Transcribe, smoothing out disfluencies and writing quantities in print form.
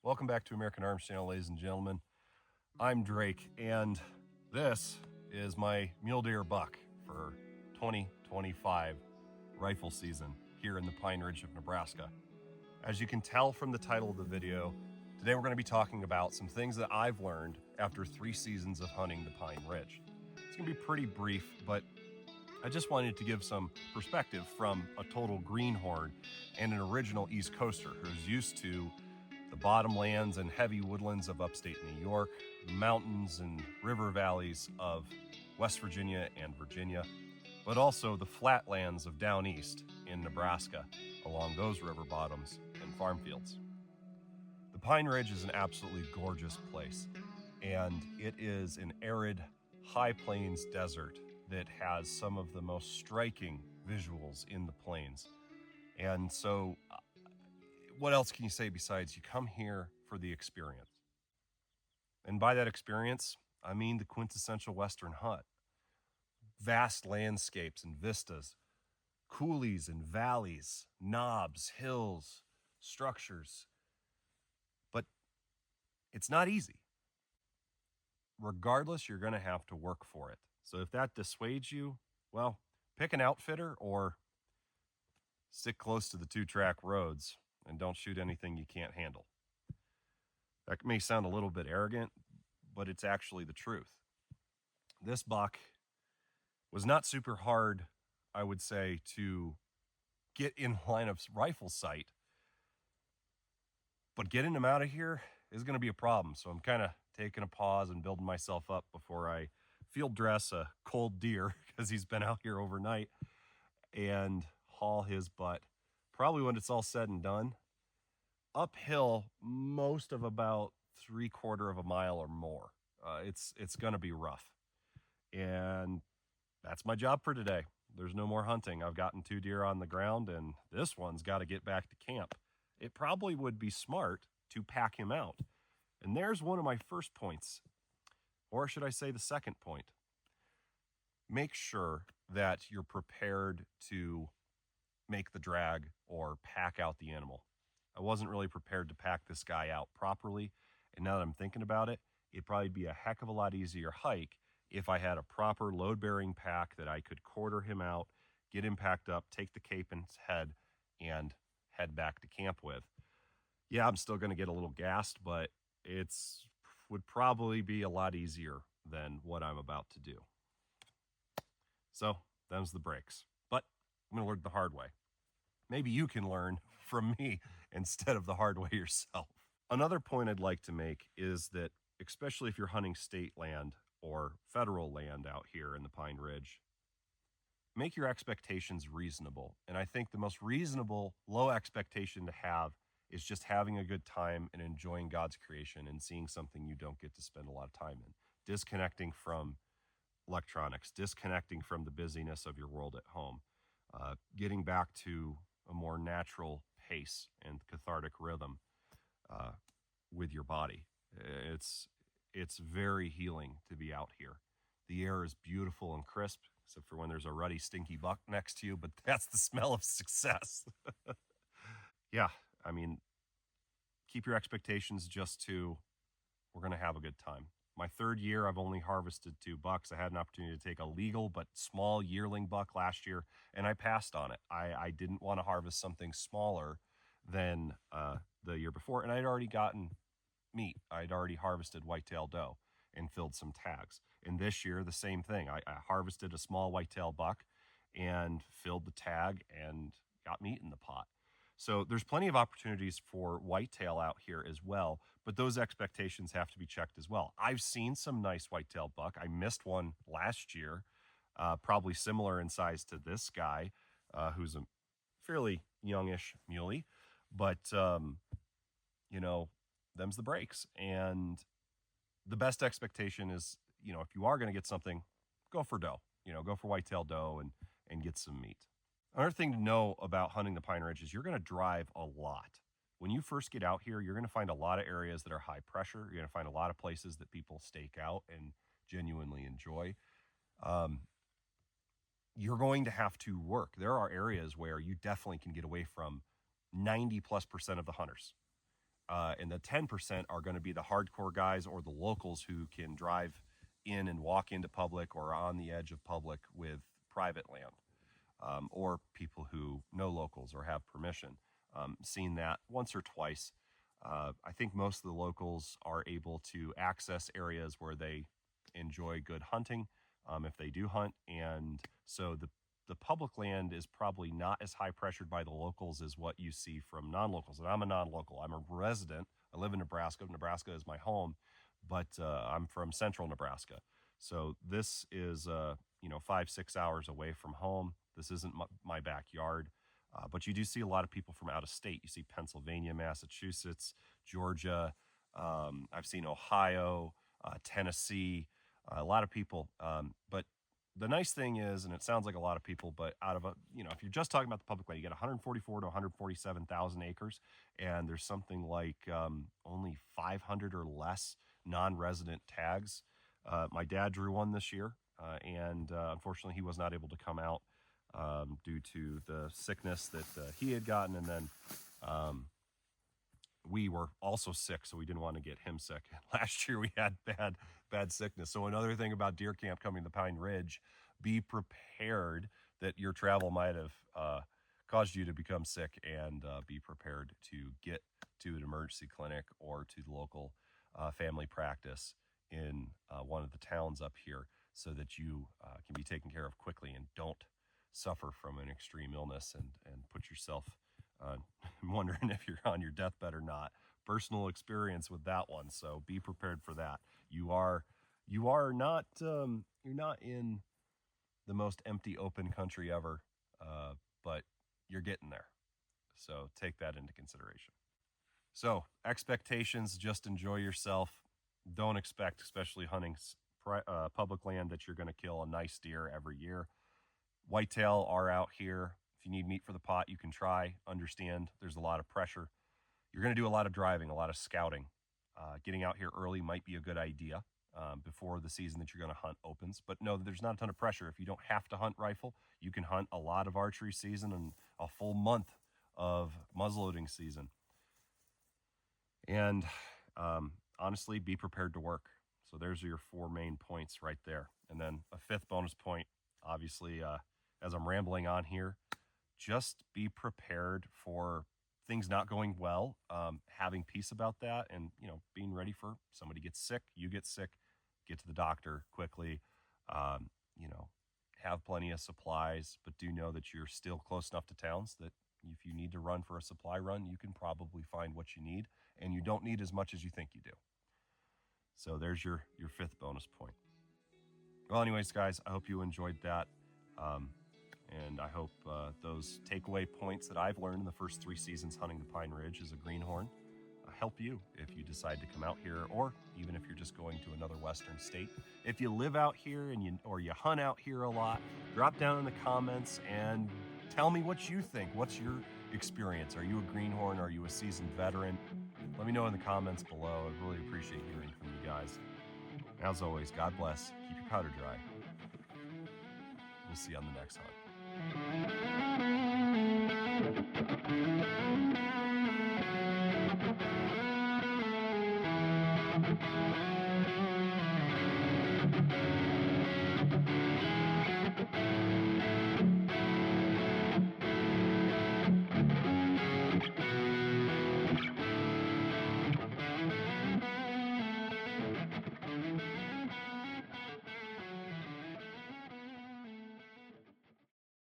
Welcome back to American Arms Channel, ladies and gentlemen. I'm Drake, and this is my mule deer buck for 2025 rifle season here in the Pine Ridge of Nebraska. As you can tell from the title of the video, today we're going to be talking about some things that I've learned after 3 seasons of hunting the Pine Ridge. It's going to be pretty brief, but I just wanted to give some perspective from a total greenhorn and an original East Coaster who's used to the bottomlands and heavy woodlands of upstate New York, the mountains and river valleys of West Virginia and Virginia, but also the flatlands of down east in Nebraska along those river bottoms and farm fields. The Pine Ridge is an absolutely gorgeous place, and it is an arid, high plains desert that has some of the most striking visuals in the plains. And so what else can you say besides you come here for the experience? And by that experience, I mean the quintessential Western hunt. Vast landscapes and vistas, coulees and valleys, knobs, hills, structures. But it's not easy. Regardless, you're going to have to work for it. So if that dissuades you, well, pick an outfitter or stick close to the 2-track roads and don't shoot anything you can't handle. That may sound a little bit arrogant, but it's actually the truth. This buck was not super hard, I would say, to get in line of rifle sight, but getting him out of here is going to be a problem. So I'm kind of taking a pause and building myself up before I field dress a cold deer because he's been out here overnight and haul his butt. Probably when it's all said and done, uphill most of about 3/4 of a mile or more. It's going to be rough. And that's my job for today. There's no more hunting. I've gotten 2 deer on the ground, and this one's got to get back to camp. It probably would be smart to pack him out. And there's one of my first points, or should I say the second point. Make sure that you're prepared to make the drag or pack out the animal. I wasn't really prepared to pack this guy out properly, and now that I'm thinking about it, it'd probably be a heck of a lot easier hike if I had a proper load-bearing pack that I could quarter him out, get him packed up, take the cape in his head, and head back to camp with. Yeah, I'm still going to get a little gassed, but it's would probably be a lot easier than what I'm about to do. So, them's the breaks. But I'm going to learn the hard way. Maybe you can learn from me instead of the hard way yourself. Another point I'd like to make is that, especially if you're hunting state land or federal land out here in the Pine Ridge, make your expectations reasonable. And I think the most reasonable low expectation to have is just having a good time and enjoying God's creation and seeing something you don't get to spend a lot of time in. Disconnecting from electronics, disconnecting from the busyness of your world at home, getting back to a more natural pace and cathartic rhythm with your body. It's very healing to be out here. The air is beautiful and crisp, except for when there's a ruddy, stinky buck next to you, but that's the smell of success. Yeah, I mean, keep your expectations just to, we're going to have a good time. My 3rd year, I've only harvested 2 bucks. I had an opportunity to take a legal but small yearling buck last year, and I passed on it. I didn't want to harvest something smaller than the year before, and I'd already gotten meat. I'd already harvested whitetail doe and filled some tags. And this year, the same thing. I harvested a small whitetail buck and filled the tag and got meat in the pot. So there's plenty of opportunities for whitetail out here as well, but those expectations have to be checked as well. I've seen some nice whitetail buck. I missed one last year, probably similar in size to this guy, who's a fairly youngish muley, but them's the breaks. And the best expectation is, if you are going to get something, go for doe, go for whitetail doe and get some meat. Another thing to know about hunting the Pine Ridge is you're going to drive a lot. When you first get out here, you're going to find a lot of areas that are high pressure. You're going to find a lot of places that people stake out and genuinely enjoy. You're going to have to work. There are areas where you definitely can get away from 90+% of the hunters. And the 10% are going to be the hardcore guys or the locals who can drive in and walk into public or on the edge of public with private land, or people who know locals or have permission. Seen that once or twice. I think most of the locals are able to access areas where they enjoy good hunting, if they do hunt. And so the public land is probably not as high pressured by the locals as what you see from non-locals. And I'm a non-local. I'm a resident. I live in Nebraska. Nebraska is my home, but I'm from central Nebraska. So this is 5-6 hours away from home. This isn't my backyard. But you do see a lot of people from out of state. You see Pennsylvania, Massachusetts, Georgia. I've seen Ohio, Tennessee, a lot of people. But the nice thing is, and it sounds like a lot of people, but out of if you're just talking about the public land, you get 144 to 147,000 acres, and there's something like only 500 or less non-resident tags. My dad drew one this year, and unfortunately, he was not able to come out due to the sickness that he had gotten, and then we were also sick, so we didn't want to get him sick. Last year we had bad sickness. So another thing about deer camp coming to Pine Ridge, be prepared that your travel might have caused you to become sick, and be prepared to get to an emergency clinic or to the local family practice in one of the towns up here, so that you can be taken care of quickly and don't suffer from an extreme illness and put yourself wondering if you're on your deathbed or not. Personal experience with that one, so be prepared for that. You are not you're not in the most empty open country ever, but you're getting there. So take that into consideration. So expectations: just enjoy yourself. Don't expect, especially hunting public land, that you're going to kill a nice deer every year. Whitetail are out here. If you need meat for the pot, you can try. Understand there's a lot of pressure. You're going to do a lot of driving, a lot of scouting. Getting out here early might be a good idea before the season that you're going to hunt opens. But no, there's not a ton of pressure. If you don't have to hunt rifle, you can hunt a lot of archery season and a full month of muzzleloading season. And honestly, be prepared to work. So there's your 4 main points right there. And then a 5th bonus point, obviously, as I'm rambling on here, just be prepared for things not going well, having peace about that, and being ready for somebody gets sick, you get sick, get to the doctor quickly, have plenty of supplies, but do know that you're still close enough to towns that if you need to run for a supply run, you can probably find what you need, and you don't need as much as you think you do. So there's your 5th bonus point. Well, anyways, guys, I hope you enjoyed that. And I hope those takeaway points that I've learned in the first 3 seasons hunting the Pine Ridge as a greenhorn help you if you decide to come out here, or even if you're just going to another western state. If you live out here and you hunt out here a lot, drop down in the comments and tell me what you think. What's your experience? Are you a greenhorn? Are you a seasoned veteran? Let me know in the comments below. I'd really appreciate hearing from you guys. As always, God bless. Keep your powder dry. We'll see you on the next hunt.